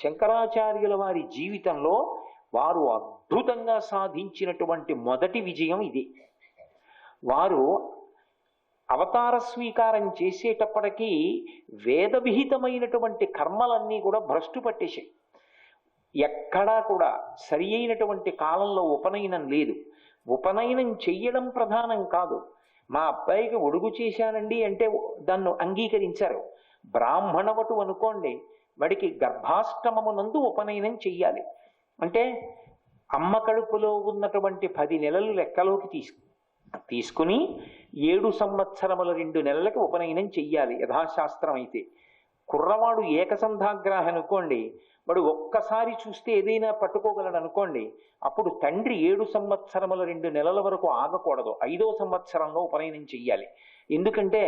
శంకరాచార్యుల వారి జీవితంలో వారు అద్భుతంగా సాధించినటువంటి మొదటి విజయం ఇది. వారు అవతార స్వీకారం చేసేటప్పటికీ వేద విహితమైనటువంటి కర్మలన్నీ కూడా భ్రష్టు పట్టేశాయి. ఎక్కడా కూడా సరి అయినటువంటి కాలంలో ఉపనయనం లేదు. ఉపనయనం చెయ్యడం ప్రధానం కాదు. మా అబ్బాయికి ఒడుగు చేశానండి అంటే దాన్ని అంగీకరించారు. బ్రాహ్మణవటు అనుకోండి, వాడికి గర్భాష్టమమునందు ఉపనయనం చెయ్యాలి. అంటే అమ్మ కడుపులో ఉన్నటువంటి 10 నెలలు లెక్కలోకి తీసుకుని 7 సంవత్సరముల 2 నెలలకి ఉపనయనం చెయ్యాలి యథాశాస్త్రం అయితే. కుర్రవాడు ఏకసంధాగ్రాహి అనుకోండి, వాడు ఒక్కసారి చూస్తే ఏదైనా పట్టుకోగలడు అనుకోండి, అప్పుడు తండ్రి 7 సంవత్సరముల 2 నెలల వరకు ఆగకూడదు, 5వ సంవత్సరంలో ఉపనయనం చెయ్యాలి. ఎందుకంటే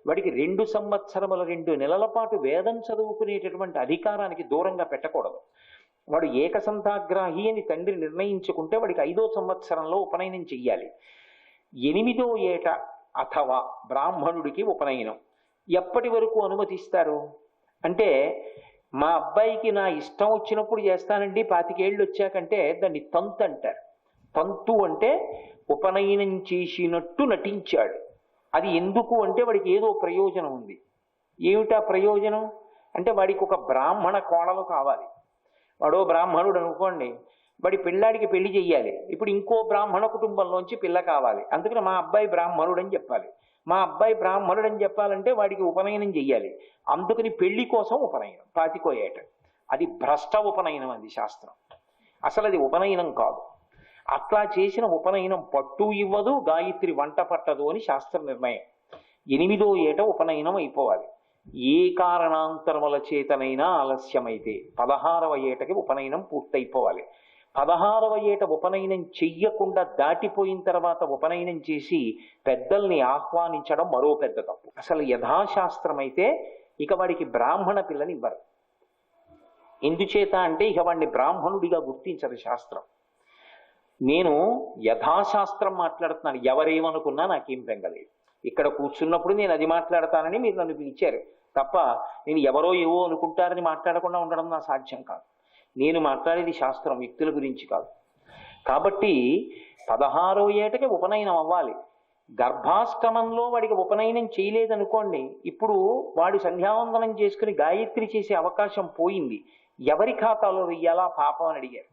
వాడికి 2 సంవత్సరముల 2 నెలల పాటు వేదం చదువుకునేటటువంటి అధికారానికి దూరంగా పెట్టకూడదు. వాడు ఏకసంధాగ్రాహి అని తండ్రి నిర్ణయించుకుంటే వాడికి 5వ సంవత్సరంలో ఉపనయనం చెయ్యాలి. 8వ ఏట అథవా బ్రాహ్మణుడికి ఉపనయనం ఎప్పటి వరకు అనుమతిస్తారు అంటే, మా అబ్బాయికి నా ఇష్టం వచ్చినప్పుడు చేస్తానండి 25 ఏళ్ళు వచ్చాకంటే దాన్ని తంతు అంటారు. తంతు అంటే ఉపనయనం చేసినట్టు నటించాడు. అది ఎందుకు అంటే వాడికి ఏదో ప్రయోజనం ఉంది. ఏమిటా ప్రయోజనం అంటే, వాడికి ఒక బ్రాహ్మణ కోడలు కావాలి. వాడో బ్రాహ్మణుడు అనుకోండి, వాడి పిల్లాడికి పెళ్లి చెయ్యాలి. ఇప్పుడు ఇంకో బ్రాహ్మణ కుటుంబంలోంచి పిల్ల కావాలి. అందుకని మా అబ్బాయి బ్రాహ్మణుడు అని చెప్పాలి. మా అబ్బాయి బ్రాహ్మణుడు అని చెప్పాలంటే వాడికి ఉపనయనం చెయ్యాలి. అందుకని పెళ్లి కోసం ఉపనయనం 25వ ఏట. అది భ్రష్ట ఉపనయనం, అది శాస్త్రం. అసలు అది ఉపనయనం కాదు. అట్లా చేసిన ఉపనయనం పట్టు ఇవ్వదు, గాయత్రి వంట పట్టదు అని శాస్త్ర నిర్ణయం. 8వ ఏట ఉపనయనం అయిపోవాలి. ఏ కారణాంతరముల చేతనైనా ఆలస్యమైతే 16వ ఏటకి ఉపనయనం పూర్తయిపోవాలి. 16వ ఏట ఉపనయనం చెయ్యకుండా దాటిపోయిన తర్వాత ఉపనయనం చేసి పెద్దల్ని ఆహ్వానించడం మరో పెద్ద తప్పు. అసలు యథాశాస్త్రం అయితే ఇక వాడికి బ్రాహ్మణ పిల్లని ఇవ్వరు. ఎందుచేత అంటే ఇక వాడిని బ్రాహ్మణుడిగా గుర్తించదు శాస్త్రం. నేను యథాశాస్త్రం మాట్లాడుతున్నాను, ఎవరేమనుకున్నా నాకేం బెంగలేదు. ఇక్కడ కూర్చున్నప్పుడు నేను అది మాట్లాడతానని మీరు నన్ను పిలిచారు తప్ప నేను ఎవరో ఏవో అనుకుంటారని మాట్లాడకుండా ఉండడం నా సాధ్యం కాదు. నేను మాట్లాడేది శాస్త్రం, వ్యక్తుల గురించి కాదు. కాబట్టి 16వ ఏటకి ఉపనయనం అవ్వాలి. గర్భాష్టమంలో వాడికి ఉపనయనం చేయలేదనుకోండి, ఇప్పుడు వాడు సంధ్యావందనం చేసుకుని గాయత్రి చేసే అవకాశం పోయింది. ఎవరి ఖాతాలో వెయ్యాలా పాపం అని అడిగారు.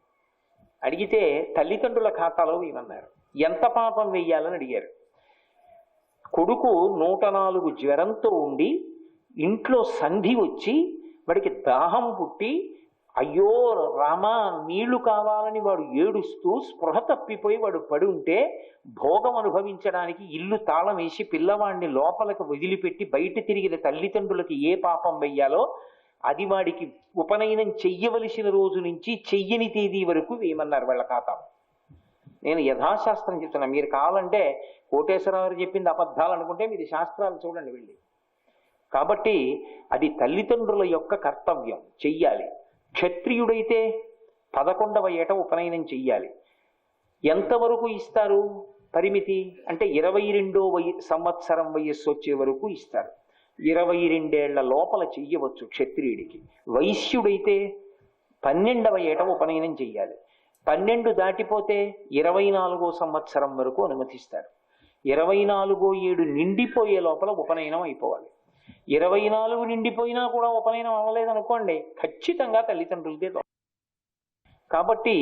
అడిగితే తల్లిదండ్రుల ఖాతాలో వేయమన్నారు. ఎంత పాపం వెయ్యాలని అడిగారు. కొడుకు 104 జ్వరంతో ఉండి ఇంట్లో సంధి వచ్చి వాడికి దాహం పుట్టి అయ్యో రామా నీళ్లు కావాలని వాడు ఏడుస్తూ స్పృహ తప్పిపోయి వాడు పడి ఉంటే భోగం అనుభవించడానికి ఇల్లు తాళం వేసి పిల్లవాడిని లోపలికి వదిలిపెట్టి బయట తిరిగిన తల్లిదండ్రులకి ఏ పాపం వెయ్యాలో అది వాడికి ఉపనయనం చెయ్యవలసిన రోజు నుంచి చెయ్యని తేదీ వరకు వేయమన్నారు వాళ్ళ ఖాతా. నేను యథాశాస్త్రం చెప్తున్నా. మీరు కావాలంటే కోటేశ్వరరావు చెప్పింది అబద్ధాలు అనుకుంటే మీరు శాస్త్రాలు చూడండి వెళ్ళి. కాబట్టి అది తల్లిదండ్రుల యొక్క కర్తవ్యం, చెయ్యాలి. క్షత్రియుడైతే 11వ ఏట ఉపనయనం చెయ్యాలి. ఎంతవరకు ఇస్తారు పరిమితి అంటే 22వ సంవత్సరం వయస్సు వచ్చే వరకు ఇస్తారు. 22 ఏళ్ల లోపల చెయ్యవచ్చు క్షత్రియుడికి. వైశ్యుడైతే 12వ ఏట ఉపనయనం చెయ్యాలి. 12 దాటిపోతే 24వ సంవత్సరం వరకు అనుమతిస్తారు. 24వ ఏడు నిండిపోయే లోపల ఉపనయనం అయిపోవాలి. 24 నిండిపోయినా కూడా ఉపనయనం అవ్వలేదనుకోండి, ఖచ్చితంగా తల్లిదండ్రులదే దోషం. కాబట్టి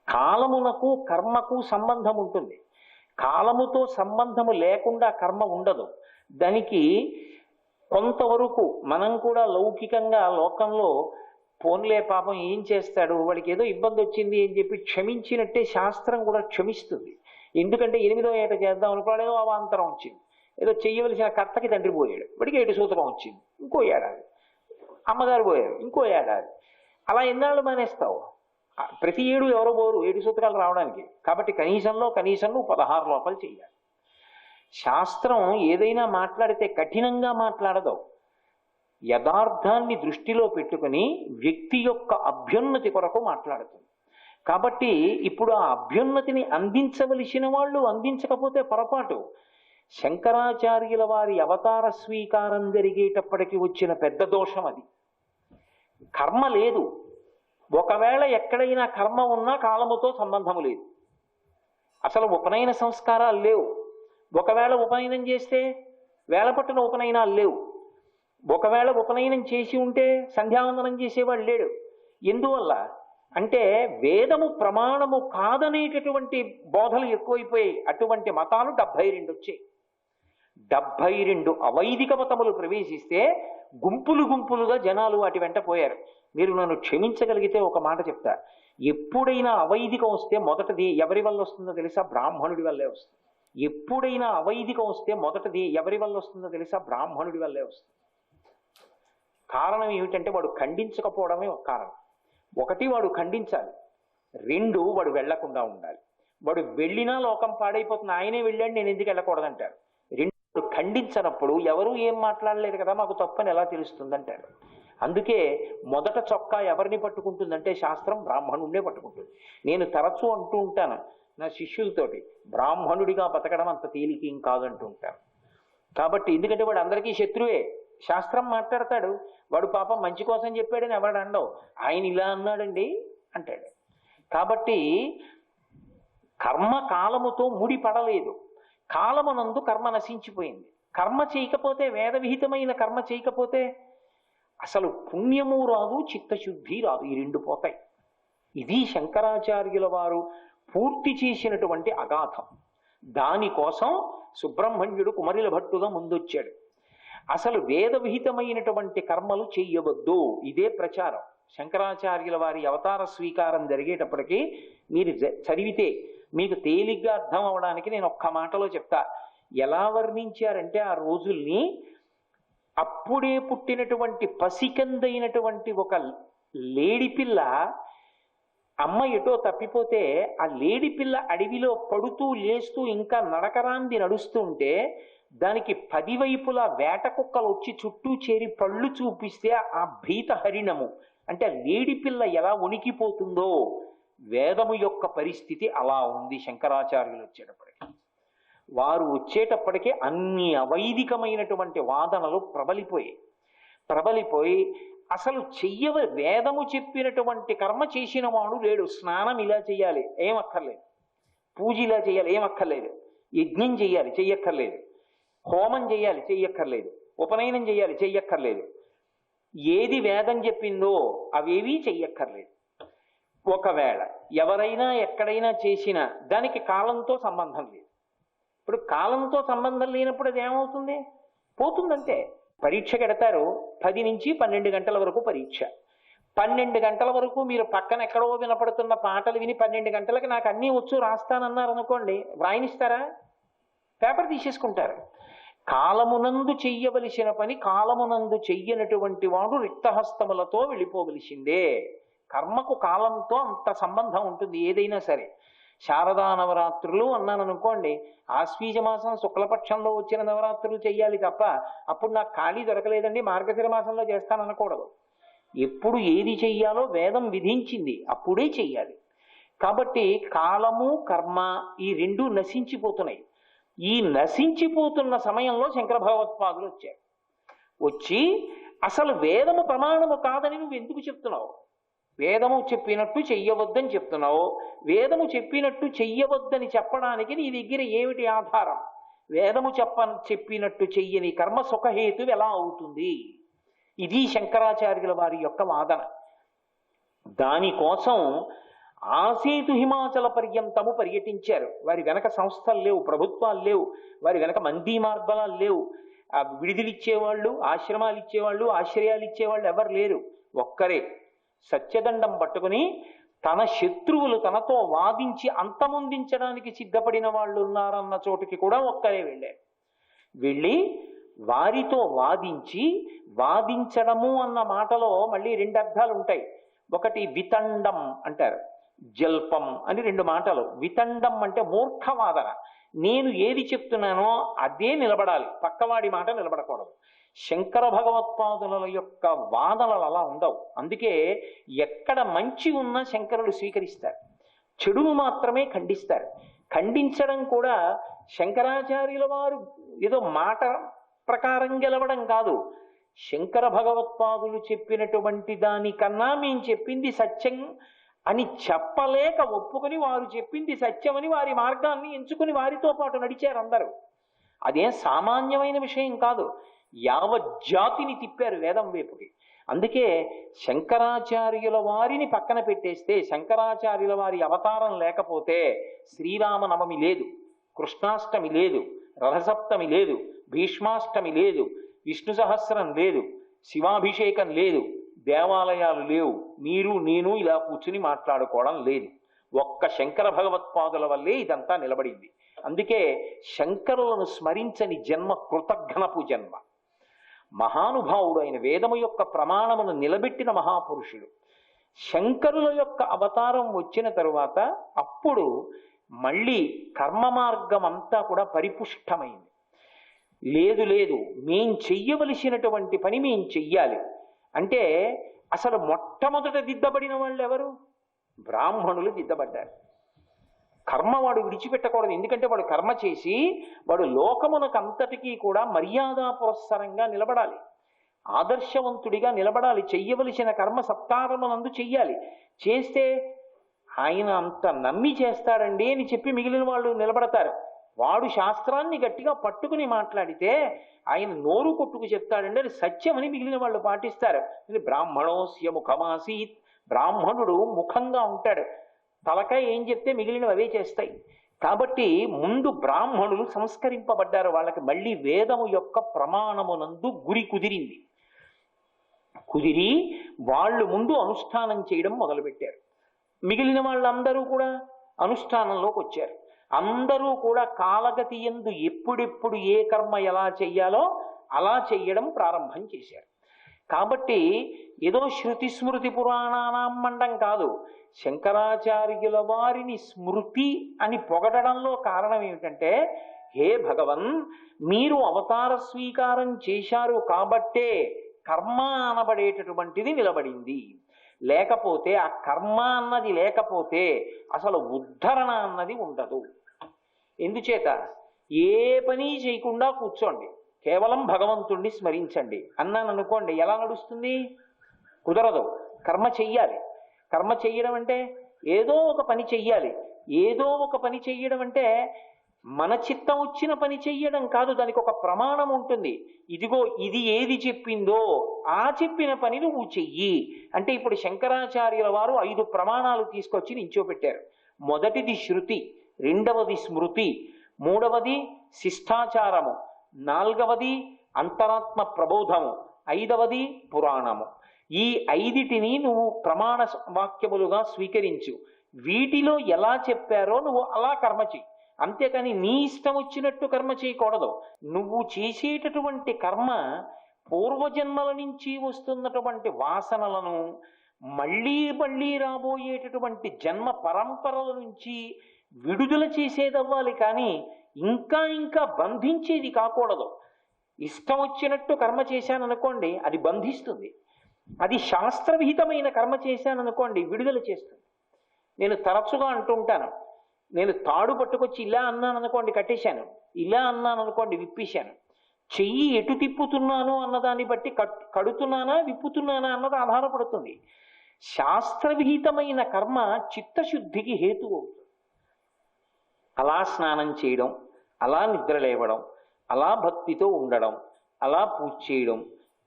కాలమునకు కర్మకు సంబంధం ఉంటుంది. కాలముతో సంబంధము లేకుండా కర్మ ఉండదు. దానికి కొంతవరకు మనం కూడా లౌకికంగా లోకంలో పోన్లే పాపం ఏం చేస్తాడు, వాడికి ఏదో ఇబ్బంది వచ్చింది అని చెప్పి క్షమించినట్టే శాస్త్రం కూడా క్షమిస్తుంది. ఎందుకంటే 8వ ఏట చేద్దాం అనుకోవడం ఏదో అవాంతరం వచ్చింది, ఏదో చెయ్యవలసిన కర్తకి తండ్రి పోయాడు, వాడికి 7 సూతకం వచ్చింది, ఇంకో ఏడాది. అమ్మగారు పోయారు, ఇంకో ఏడాది. అలా ఎన్నాళ్ళు మానేస్తావు? ప్రతి ఏడు ఎవరో పోరు 7 సూతకాలు రావడానికి. కాబట్టి కనీసంలో కనీసం 16 లోపల చెయ్యాలి. శాస్త్రం ఏదైనా మాట్లాడితే కఠినంగా మాట్లాడదు, యథార్థాన్ని దృష్టిలో పెట్టుకుని వ్యక్తి యొక్క అభ్యున్నతి కొరకు మాట్లాడుతుంది. కాబట్టి ఇప్పుడు ఆ అభ్యున్నతిని అందించవలసిన వాళ్ళు అందించకపోతే పొరపాటు. శంకరాచార్యుల వారి అవతార స్వీకారం జరిగేటప్పటికి వచ్చిన పెద్ద దోషం అది. కర్మ లేదు. ఒకవేళ ఎక్కడైనా కర్మ ఉన్నా కాలముతో సంబంధము లేదు. అసలు ఉపనయన సంస్కారాలు లేవు. ఒకవేళ ఉపనయనం చేస్తే వేళపట్టున ఉపనయనాలు లేవు. ఒకవేళ ఉపనయనం చేసి ఉంటే సంధ్యావందనం చేసేవాడు లేడు. ఎందువల్ల అంటే వేదము ప్రమాణము కాదనేటటువంటి బోధలు ఎక్కువైపోయాయి. అటువంటి మతాలు 72 వచ్చాయి. 72 అవైదిక మతములు ప్రవేశిస్తే గుంపులు గుంపులుగా జనాలు వాటి వెంట పోయారు. మీరు నన్ను క్షమించగలిగితే ఒక మాట చెప్తా. ఎప్పుడైనా అవైదికం వస్తే మొదటిది ఎవరి వల్ల వస్తుందో తెలుసా? బ్రాహ్మణుడి వల్లే వస్తుంది. ఎప్పుడైనా అవైదికం వస్తే మొదటిది ఎవరి వల్ల వస్తుందో తెలుసా? బ్రాహ్మణుడి వల్లే వస్తుంది. కారణం ఏమిటంటే వాడు ఖండించకపోవడమే ఒక కారణం. ఒకటి, వాడు ఖండించాలి. 2, వాడు వెళ్లకుండా ఉండాలి. వాడు వెళ్ళినా లోకం పాడైపోతుంది. ఆయనే వెళ్ళాడు, నేను ఎందుకు వెళ్ళకూడదంటాడు. 2, ఖండించనప్పుడు ఎవరు ఏం మాట్లాడలేదు కదా, మాకు తప్పని ఎలా తెలుస్తుందంటాడు. అందుకే మొదట చొక్కా ఎవరిని పట్టుకుంటుందంటే శాస్త్రం బ్రాహ్మణుడినే పట్టుకుంటుంది. నేను తరచూ అంటూ ఉంటాను నా శిష్యులతోటి, బ్రాహ్మణుడిగా బతకడం అంత తేలికేం కాదంటూ ఉంటాను. కాబట్టి ఎందుకంటే వాడు అందరికీ శత్రువే. శాస్త్రం మాట్లాడతాడు, వాడు పాపం మంచి కోసం చెప్పాడని ఎవడు అండవు. ఆయన ఇలా అన్నాడండి అంటాడు. కాబట్టి కర్మ కాలముతో ముడిపడలేదు. కాలమునందు కర్మ నశించిపోయింది. కర్మ చేయకపోతే, వేద విహితమైన కర్మ చేయకపోతే అసలు పుణ్యము రాదు, చిత్తశుద్ధి రాదు. ఈ 2 పోతాయి. ఇది శంకరాచార్యుల వారు పూర్తి చేసినటువంటి అగాధం. దానికోసం సుబ్రహ్మణ్యుడు కుమరిల భట్టుగా ముందొచ్చాడు. అసలు వేద విహితమైనటువంటి కర్మలు చెయ్యవద్దు, ఇదే ప్రచారం. శంకరాచార్యుల వారి అవతార స్వీకారం జరిగేటప్పటికీ మీరు చదివితే మీకు తేలిగ్గా అర్థం అవడానికి నేను ఒక్క మాటలో చెప్తా. ఎలా వర్ణించారంటే ఆ రోజుల్ని, అప్పుడే పుట్టినటువంటి పసికందైనటువంటి ఒక లేడిపిల్ల అమ్మ ఎటో తప్పిపోతే ఆ లేడిపిల్ల అడవిలో పడుతూ లేస్తూ ఇంకా నడకరాంది నడుస్తూ ఉంటే దానికి 10 వైపులా వేట కుక్కలు వచ్చి చుట్టూ చేరి పళ్ళు చూపిస్తే ఆ భీత హరిణము అంటే లేడిపిల్ల ఎలా ఉనికిపోతుందో వేదము యొక్క పరిస్థితి అలా ఉంది. శంకరాచార్యులు వచ్చేటప్పటికి, వారు వచ్చేటప్పటికే అన్ని అవైదికమైనటువంటి వాదనలు ప్రబలిపోయి అసలు వేదము చెప్పినటువంటి కర్మ చేసిన వాడు లేడు. స్నానం ఇలా చేయాలి, ఏమక్కర్లేదు. పూజ ఇలా చేయాలి, ఏమక్కర్లేదు. యజ్ఞం చేయాలి, చెయ్యక్కర్లేదు. హోమం చేయాలి, చెయ్యక్కర్లేదు. ఉపనయనం చేయాలి, చెయ్యక్కర్లేదు. ఏది వేదం చెప్పిందో అవేవీ చెయ్యక్కర్లేదు. ఒకవేళ ఎవరైనా ఎక్కడైనా చేసినా దానికి కాలంతో సంబంధం లేదు. ఇప్పుడు కాలంతో సంబంధం లేనప్పుడు అది ఏమవుతుంది? పోతుందంటే. పరీక్ష పెడతారు, 10 నుంచి 12 గంటల వరకు పరీక్ష. 12 గంటల వరకు మీరు పక్కన ఎక్కడో వినపడుతున్న పాటలు విని 12 గంటలకి నాకు అన్నీ వచ్చు రాస్తానన్నారు అనుకోండి, వ్రాయనిస్తారా? పేపర్ తీసేసుకుంటారు. కాలమునందు చెయ్యవలసిన పని కాలమునందు చెయ్యనటువంటి వాడు రిక్తహస్తములతో వెళ్ళిపోవలసిందే. కర్మకు కాలంతో అంత సంబంధం ఉంటుంది ఏదైనా సరే. శారదా నవరాత్రులు అన్నాను అనుకోండి, ఆశ్వీజ మాసం శుక్లపక్షంలో వచ్చిన నవరాత్రులు చెయ్యాలి తప్ప అప్పుడు నాకు ఖాళీ దొరకలేదండి మార్గశిర మాసంలో చేస్తాననకూడదు. ఎప్పుడు ఏది చెయ్యాలో వేదం విధించింది అప్పుడే చెయ్యాలి. కాబట్టి కాలము కర్మ ఈ 2 నశించిపోతున్నాయి. ఈ నశించిపోతున్న సమయంలో శంకర భగవత్పాదులు వచ్చి అసలు వేదము ప్రమాణము కాదని నువ్వు ఎందుకు చెప్తున్నావు? వేదము చెప్పినట్టు చెయ్యవద్దని చెప్తున్నావు. వేదము చెప్పినట్టు చెయ్యవద్దని చెప్పడానికి నీ దగ్గర ఏమిటి ఆధారం? వేదము చెప్పినట్టు చెయ్యని కర్మ సుఖహేతు ఎలా అవుతుంది? ఇది శంకరాచార్యుల వారి యొక్క వాదన. దానికోసం ఆసేతు హిమాచల పర్యంతము పర్యటించారు. వారి వెనక సంస్థలు లేవు, ప్రభుత్వాలు లేవు, వారి వెనక మందీ మార్బలాలు లేవు, విడిదిలిచ్చేవాళ్ళు, ఆశ్రమాలు ఇచ్చేవాళ్ళు, ఆశ్రయాలు ఇచ్చేవాళ్ళు ఎవరు లేరు. ఒక్కరే సత్యదండం పట్టుకుని తన శత్రువులు తనతో వాదించి అంతమొందించడానికి సిద్ధపడిన వాళ్ళు ఉన్నారన్న చోటుకి కూడా ఒక్కరే వెళ్ళి వారితో వాదించడము అన్న మాటలో మళ్ళీ 2 అర్థాలు ఉంటాయి. ఒకటి వితండం అంటారు, జల్పం అని 2 మాటలు. వితండం అంటే మూర్ఖవాదన. నేను ఏది చెప్తున్నానో అదే నిలబడాలి, పక్కవాడి మాట నిలబడకూడదు. శంకర భగవత్పాదుల యొక్క వాదనలు అలా ఉండవు. అందుకే ఎక్కడ మంచి ఉన్నా శంకరులు స్వీకరిస్తారు, చెడును మాత్రమే ఖండిస్తారు. ఖండించడం కూడా శంకరాచార్యుల వారు ఏదో మాట ప్రకారం గెలవడం కాదు, శంకర భగవత్పాదులు చెప్పినటువంటి దానికన్నా మేము చెప్పింది సత్యం అని చెప్పలేక ఒప్పుకొని వారు చెప్పింది సత్యమని వారి మార్గాన్ని ఎంచుకుని వారితో పాటు నడిచారు అందరూ. అదేం సామాన్యమైన విషయం కాదు. యావజ్జాతిని తిప్పారు వేదం వైపుకి. అందుకే శంకరాచార్యుల వారిని పక్కన పెట్టేస్తే, శంకరాచార్యుల వారి అవతారం లేకపోతే శ్రీరామనవమి లేదు, కృష్ణాష్టమి లేదు, రథసప్తమి లేదు, భీష్మాష్టమి లేదు, విష్ణు సహస్రం లేదు, శివాభిషేకం లేదు, దేవాలయాలు లేవు, మీరు నేను ఇలా కూర్చుని మాట్లాడుకోవడం లేదు. ఒక్క శంకర భగవత్పాదుల వల్లే ఇదంతా నిలబడింది. అందుకే శంకరులను స్మరించని జన్మ కృతఘ్నపు జన్మ. మహానుభావుడు, ఆయన వేదము యొక్క ప్రమాణమును నిలబెట్టిన మహాపురుషుడు. శంకరుల యొక్క అవతారం వచ్చిన తరువాత అప్పుడు మళ్ళీ కర్మ మార్గం అంతా కూడా పరిపుష్టమైంది. లేదు లేదు, మేం చెయ్యవలసినటువంటి పని మేం చెయ్యాలి అంటే, అసలు మొట్టమొదట దిద్దబడిన వాళ్ళు ఎవరు? బ్రాహ్మణులు దిద్దబడ్డారు. కర్మ వాడు విడిచిపెట్టకూడదు. ఎందుకంటే వాడు కర్మ చేసి వాడు లోకమునకు అంతటికీ కూడా మర్యాద పురస్సరంగా నిలబడాలి, ఆదర్శవంతుడిగా నిలబడాలి. చెయ్యవలసిన కర్మ సత్కారమునందు చెయ్యాలి. చేస్తే ఆయన అంత నమ్మి చేస్తాడండి అని చెప్పి మిగిలిన వాళ్ళు నిలబడతారు. వాడు శాస్త్రాన్ని గట్టిగా పట్టుకుని మాట్లాడితే ఆయన నోరు కొట్టుకు చెప్తాడండి, అది సత్యమని మిగిలిన వాళ్ళు పాటిస్తారు. బ్రాహ్మణోస్య ముఖమాసీత్, బ్రాహ్మణుడు ముఖంగా ఉంటాడు, తలకాయ ఏం చెప్తే మిగిలినవి అవే చేస్తాయి. కాబట్టి ముందు బ్రాహ్మణులు సంస్కరింపబడ్డారు. వాళ్ళకి మళ్ళీ వేదము యొక్క ప్రమాణమునందు గురి కుదిరి వాళ్ళు ముందు అనుష్ఠానం చేయడం మొదలుపెట్టారు. మిగిలిన వాళ్ళందరూ కూడా అనుష్ఠానంలోకి వచ్చారు. అందరూ కూడా కాలగతి యందు ఎప్పుడెప్పుడు ఏ కర్మ ఎలా చెయ్యాలో అలా చెయ్యడం ప్రారంభం చేశారు. కాబట్టి ఏదో శృతి స్మృతి పురాణానాం మండం కాదు, శంకరాచార్యుల వారిని స్మృతి అని పొగడడంలో కారణం ఏమిటంటే, హే భగవన్, మీరు అవతార స్వీకారం చేశారు కాబట్టే కర్మ అనబడేటటువంటిది నిలబడింది. లేకపోతే ఆ కర్మ అన్నది లేకపోతే అసలు ఉద్ధరణ అన్నది ఉండదు. ఎందుచేత, ఏ పని చేయకుండా కూర్చోండి, కేవలం భగవంతుణ్ణి స్మరించండి అన్నాను అనుకోండి, ఎలా నడుస్తుంది? కుదరదు. కర్మ చెయ్యాలి. కర్మ చెయ్యడం అంటే ఏదో ఒక పని చెయ్యాలి. ఏదో ఒక పని చెయ్యడం అంటే మన చిత్తం వచ్చిన పని చెయ్యడం కాదు, దానికి ఒక ప్రమాణం ఉంటుంది. ఇదిగో ఇది ఏది చెప్పిందో ఆ చెప్పిన పని నువ్వు చెయ్యి అంటే, ఇప్పుడు శంకరాచార్యుల వారు 5 ప్రమాణాలు తీసుకొచ్చి నించోపెట్టారు. మొదటిది శృతి, రెండవది స్మృతి, మూడవది శిష్టాచారము, నాలుగవది అంతరాత్మ ప్రబోధము, ఐదవది పురాణము. ఈ 5టిని నువ్వు ప్రమాణ వాక్యములుగా స్వీకరించు. వీటిలో ఎలా చెప్పారో నువ్వు అలా కర్మ చెయ్యి. అంతేకాని నీ ఇష్టం వచ్చినట్టు కర్మ చేయకూడదు. నువ్వు చేసేటటువంటి కర్మ పూర్వజన్మల నుంచి వస్తున్నటువంటి వాసనలను మళ్ళీ మళ్ళీ రాబోయేటటువంటి జన్మ పరంపరల నుంచి విడుదల చేసేదవ్వాలి, కానీ ఇంకా ఇంకా బంధించేది కాకూడదు. ఇష్టం వచ్చినట్టు కర్మ చేశాననుకోండి, అది బంధిస్తుంది. అది శాస్త్రవిహితమైన కర్మ చేశాననుకోండి, విడుదల చేస్తుంది. నేను తరచుగా అంటుంటాను, నేను తాడు పట్టుకొచ్చి ఇలా అన్నాను అనుకోండి కట్టేశాను, ఇలా అన్నాను అనుకోండి విప్పేశాను. చెయ్యి ఎటు తిప్పుతున్నాను అన్నదాన్ని బట్టి కడుతున్నానా విప్పుతున్నానా అన్నది ఆధారపడుతుంది. శాస్త్రవిహితమైన కర్మ చిత్తశుద్ధికి హేతు అవుతుంది. అలా స్నానం చేయడం, అలా నిద్రలేవడం, అలా భక్తితో ఉండడం, అలా పూజ చేయడం,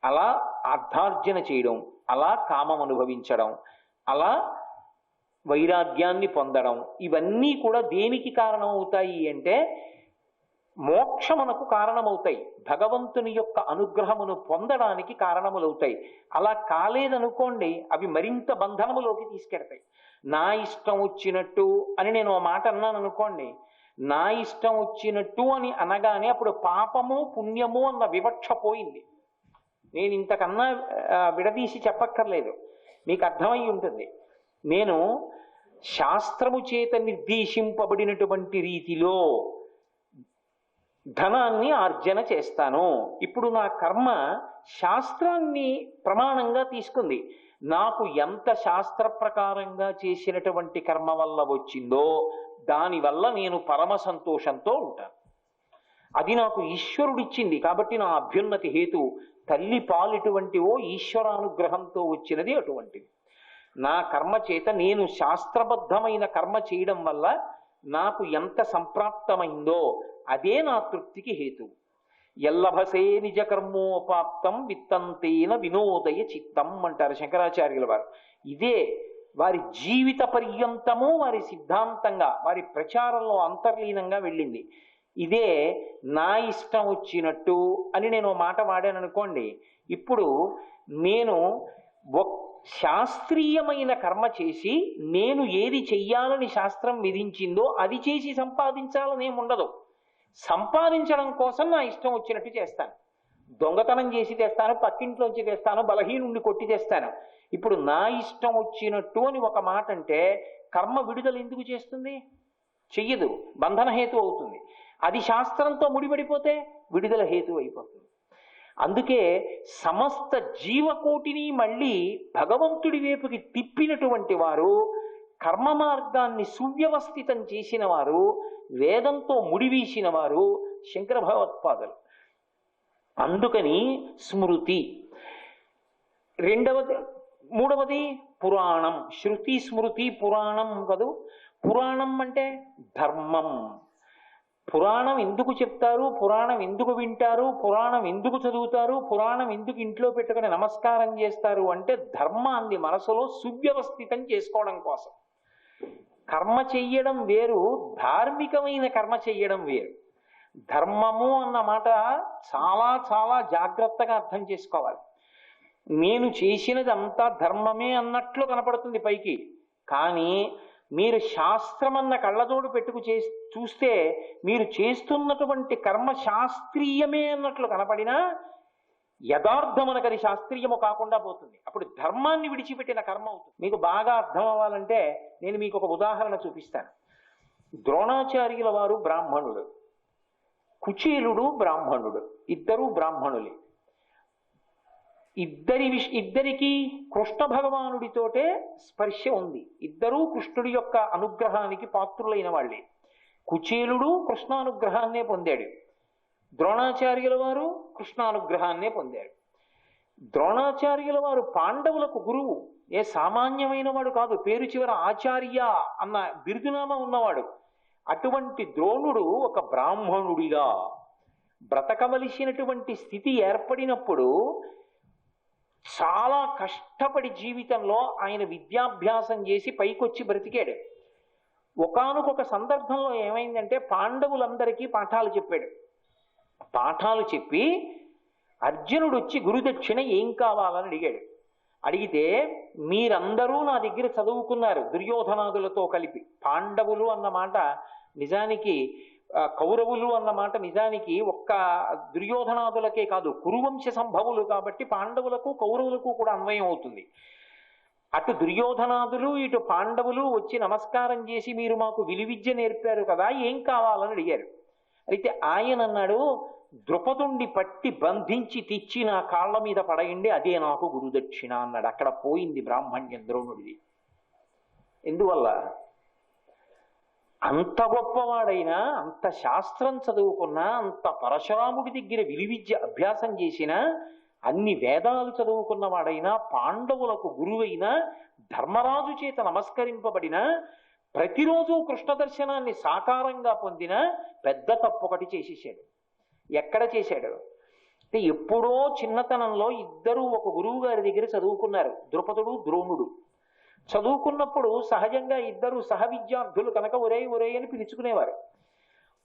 అలా అర్థార్జన చేయడం, అలా కామం అనుభవించడం, అలా వైరాగ్యాన్ని పొందడం, ఇవన్నీ కూడా దేనికి కారణమవుతాయి అంటే మోక్షమునకు కారణమవుతాయి, భగవంతుని యొక్క అనుగ్రహమును పొందడానికి కారణములవుతాయి. అలా కాలేదనుకోండి, అవి మరింత బంధనములోకి తీసుకెడతాయి. నా ఇష్టం వచ్చినట్టు అని నేను ఆ మాట అన్నాను అనుకోండి, నా ఇష్టం వచ్చినట్టు అని అనగానే అప్పుడు పాపము పుణ్యము అన్న వివక్ష పోయింది. నేను ఇంతకన్నా విడదీసి చెప్పక్కర్లేదు, మీకు అర్థమై ఉంటుంది. నేను శాస్త్రము చేత నిర్దేశింపబడినటువంటి రీతిలో ధనాన్ని ఆర్జన చేస్తాను. ఇప్పుడు నా కర్మ శాస్త్రాన్ని ప్రమాణంగా తీసుకుంది. నాకు ఎంత శాస్త్ర ప్రకారంగా చేసినటువంటి కర్మ వల్ల వచ్చిందో దానివల్ల నేను పరమ సంతోషంతో ఉంటాను. అది నాకు ఈశ్వరుడిచ్చింది కాబట్టి నా అభ్యున్నతి హేతు. తల్లి పాలిటువంటివో ఈశ్వరానుగ్రహంతో వచ్చినది అటువంటిది. నా కర్మ చేత నేను శాస్త్రబద్ధమైన కర్మ చేయడం వల్ల నాకు ఎంత సంప్రాప్తమైందో అదే నా తృప్తికి హేతు. ఎల్లభసే నిజ కర్మోపాప్తం విత్తంతేన వినోదయ చిత్తం అంటారు శంకరాచార్యుల వారు. ఇదే వారి జీవిత పర్యంతము వారి సిద్ధాంతంగా వారి ప్రచారంలో అంతర్లీనంగా వెళ్ళింది. ఇదే నా ఇష్టం వచ్చినట్టు అని నేను మాట వాడాను అనుకోండి. ఇప్పుడు నేను శాస్త్రీయమైన కర్మ చేసి నేను ఏది చెయ్యాలని శాస్త్రం విధించిందో అది చేసి సంపాదించాలని ఏముండదు. సంపాదించడం కోసం నా ఇష్టం వచ్చినట్టు చేస్తాను. దొంగతనం చేసి తెస్తాను, పక్కింట్లోంచి తెస్తాను, బలహీనుండి కొట్టి తెస్తాను. ఇప్పుడు నా ఇష్టం వచ్చినట్టు అని ఒక మాట అంటే కర్మ విడుదల ఎందుకు చేస్తుంది? చెయ్యదు, బంధన హేతు అవుతుంది. అది శాస్త్రంతో ముడిపడిపోతే విడుదల హేతు అయిపోతుంది. అందుకే సమస్త జీవకోటిని మళ్ళీ భగవంతుడి వైపుకి తిప్పినటువంటి వారు, కర్మ మార్గాన్ని సువ్యవస్థితం చేసిన వారు, వేదంతో ముడివీసిన వారు శంకర భగవత్పాదులు. అందుకని స్మృతి. మూడవది పురాణం. శృతి స్మృతి పురాణం కదూ. పురాణం అంటే ధర్మం. పురాణం ఎందుకు చెప్తారు, పురాణం ఎందుకు వింటారు, పురాణం ఎందుకు చదువుతారు, పురాణం ఎందుకు ఇంట్లో పెట్టుకుని నమస్కారం చేస్తారు అంటే ధర్మాన్ని మనసులో సువ్యవస్థితం చేసుకోవడం కోసం. కర్మ చెయ్యడం వేరు, ధార్మికమైన కర్మ చెయ్యడం వేరు. ధర్మము అన్న మాట చాలా చాలా జాగ్రత్తగా అర్థం చేసుకోవాలి. నేను చేసినది అంతా ధర్మమే అన్నట్లు కనపడుతుంది పైకి, కానీ మీరు శాస్త్రమన్న కళ్ళజోడు పెట్టుకు చూస్తే మీరు చేస్తున్నటువంటి కర్మ శాస్త్రీయమే అన్నట్లు కనపడినా యథార్థమునకు అది శాస్త్రీయము కాకుండా పోతుంది. అప్పుడు ధర్మాన్ని విడిచిపెట్టిన కర్మ అవుతుంది. మీకు బాగా అర్థం అవ్వాలంటే నేను మీకు ఒక ఉదాహరణ చూపిస్తాను. ద్రోణాచార్యుల వారు బ్రాహ్మణుడు, కుచేలుడు బ్రాహ్మణుడు, ఇద్దరూ బ్రాహ్మణులే. ఇద్దరికి కృష్ణ భగవానుడితోటే స్పర్శ ఉంది. ఇద్దరూ కృష్ణుడి యొక్క అనుగ్రహానికి పాత్రులైన వాళ్ళే. కుచేలుడు కృష్ణానుగ్రహాన్నే పొందాడు, ద్రోణాచార్యుల వారు కృష్ణానుగ్రహాన్నే పొందాడు. ద్రోణాచార్యుల వారు పాండవులకు గురువు, ఏ సామాన్యమైన వాడు కాదు, పేరు చివర ఆచార్య అన్న బిరుదునామా ఉన్నవాడు. అటువంటి ద్రోణుడు ఒక బ్రాహ్మణుడిగా బ్రతకవలసినటువంటి స్థితి ఏర్పడినప్పుడు చాలా కష్టపడి జీవితంలో ఆయన విద్యాభ్యాసం చేసి పైకొచ్చి బ్రతికాడు. ఒకానొక సందర్భంలో ఏమైందంటే పాండవులందరికీ పాఠాలు చెప్పాడు. పాఠాలు చెప్పి అర్జునుడు వచ్చి గురుదక్షిణ ఏం కావాలని అడిగాడు. అడిగితే మీరందరూ నా దగ్గర చదువుకున్నారు దుర్యోధనాదులతో కలిపి. పాండవులు అన్నమాట నిజానికి, కౌరవులు అన్నమాట నిజానికి ఒక్క దుర్యోధనాదులకే కాదు, కురువంశ సంభవులు కాబట్టి పాండవులకు కౌరవులకు కూడా అన్వయం అవుతుంది. అటు దుర్యోధనాదులు ఇటు పాండవులు వచ్చి నమస్కారం చేసి మీరు మాకు విలువిద్య నేర్పారు కదా, ఏం కావాలని అడిగారు. అయితే ఆయన అన్నాడు, ద్రుపదుండి పట్టి బంధించి తెచ్చి నా కాళ్ళ మీద పడయండి, అదే నాకు గురుదక్షిణ అన్నాడు. అక్కడ పోయింది బ్రాహ్మణ్యం ద్రోణుడిది. ఎందువల్ల? అంత గొప్పవాడైనా, అంత శాస్త్రం చదువుకున్నా, అంత పరశురాముడి దగ్గర విలువిద్య అభ్యాసం చేసినా, అన్ని వేదాలు చదువుకున్నవాడైనా, పాండవులకు గురువైన, ధర్మరాజు చేత నమస్కరింపబడిన, ప్రతిరోజు కృష్ణ దర్శనాన్ని సాకారంగా పొందిన పెద్ద తప్పొకటి చేసేసాడు. ఎక్కడ చేశాడు అంటే, ఎప్పుడో చిన్నతనంలో ఇద్దరూ ఒక గురువు గారి దగ్గర చదువుకున్నారు, ద్రుపదుడు ద్రోణుడు. చదువుకున్నప్పుడు సహజంగా ఇద్దరు సహ విద్యార్థులు కనుక ఒరే ఒరే అని పిలుచుకునేవారు.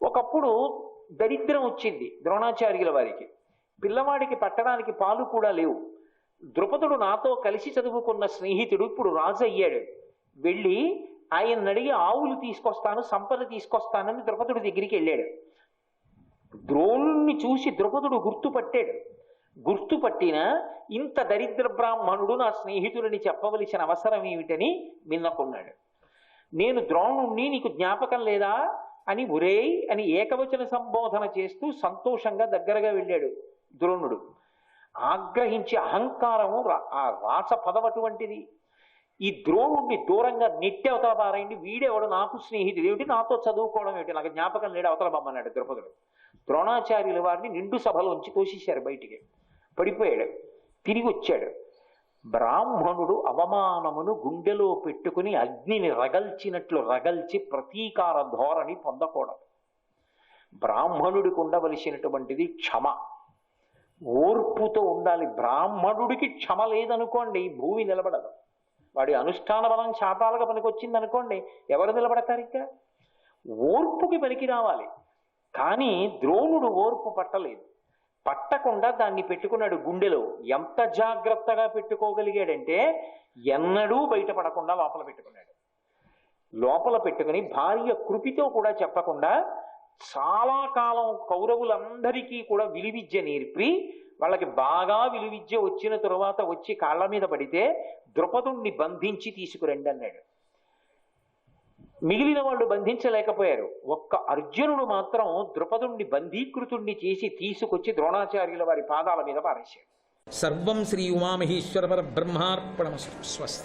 ఒకప్పుడు దరిద్రం వచ్చింది ద్రోణాచార్యుల వారికి. పిల్లవాడికి పట్టడానికి పాలు కూడా లేవు. ద్రుపదుడు నాతో కలిసి చదువుకున్న స్నేహితుడు ఇప్పుడు రాజు అయ్యాడు. వెళ్ళి ఆయన అడిగి ఆవులు తీసుకొస్తాను, సంపద తీసుకొస్తానని ద్రుపదుడి దగ్గరికి వెళ్ళాడు. ద్రోణుణ్ణి చూసి ద్రుపదుడు గుర్తుపట్టాడు. గుర్తుపట్టిన ఇంత దరిద్ర బ్రాహ్మణుడు నా స్నేహితుడిని చెప్పవలసిన అవసరం ఏమిటని విన్నకున్నాడు. నేను ద్రోణుణ్ణి, నీకు జ్ఞాపకం లేదా అని ఒరేయ్ అని ఏకవచన సంబోధన చేస్తూ సంతోషంగా దగ్గరగా వెళ్ళాడు ద్రోణుడు. ఆగ్రహించి అహంకారము, ఆ రాచ పదవటువంటిది. ఈ ద్రోణుడిని దూరంగా నెట్టి అవతల పారాయండి, వీడెవడు నాకు స్నేహితుడు ఏమిటి, నాతో చదువుకోవడం ఏమిటి, నాకు జ్ఞాపకం లేడు, అవతల బమ్మన్నాడు ద్రుపదుడు. ద్రోణాచార్యుల వారిని నిండు సభలోంచి తోసేశారు బయటికి. పడిపోయాడు. తిరిగి వచ్చాడు. బ్రాహ్మణుడు అవమానమును గుండెలో పెట్టుకుని అగ్నిని రగల్చినట్లు రగల్చి ప్రతీకార ధోరణి పొందకూడదు. బ్రాహ్మణుడికి ఉండవలసినటువంటిది క్షమ, ఓర్పుతో ఉండాలి. బ్రాహ్మణుడికి క్షమ లేదనుకోండి భూమి నిలబడదు. వాడి అనుష్ఠాన బలం శాపాలుగా పనికొచ్చింది అనుకోండి, ఎవరు నిలబడతారు? ఇంకా ఓర్పుకి పనికి రావాలి. కానీ ద్రోణుడు ఓర్పు పట్టలేదు. పట్టకుండా దాన్ని పెట్టుకున్నాడు గుండెలో. ఎంత జాగ్రత్తగా పెట్టుకోగలిగాడంటే ఎన్నడూ బయటపడకుండా లోపల పెట్టుకున్నాడు. లోపల పెట్టుకుని భార్య కృపితో కూడా చెప్పకుండా చాలా కాలం కౌరవులందరికీ కూడా విలువిద్య నేర్పి, వాళ్ళకి బాగా విలువిద్య వచ్చిన తరువాత వచ్చి కాళ్ళ మీద పడితే ద్రుపదుణ్ణి బంధించి తీసుకురండి అన్నాడు. మిగిలిన వాళ్ళు బంధించలేకపోయారు. ఒక్క అర్జునుడు మాత్రం ద్రుపదుణ్ణి బంధీకృతుణ్ణి చేసి తీసుకొచ్చి ద్రోణాచార్యుల వారి పాదాల మీద పారేశాడు. సర్వం శ్రీ ఉమామహేశ్వర పరబ్రహ్మార్పణమస్తు. స్వస్తి.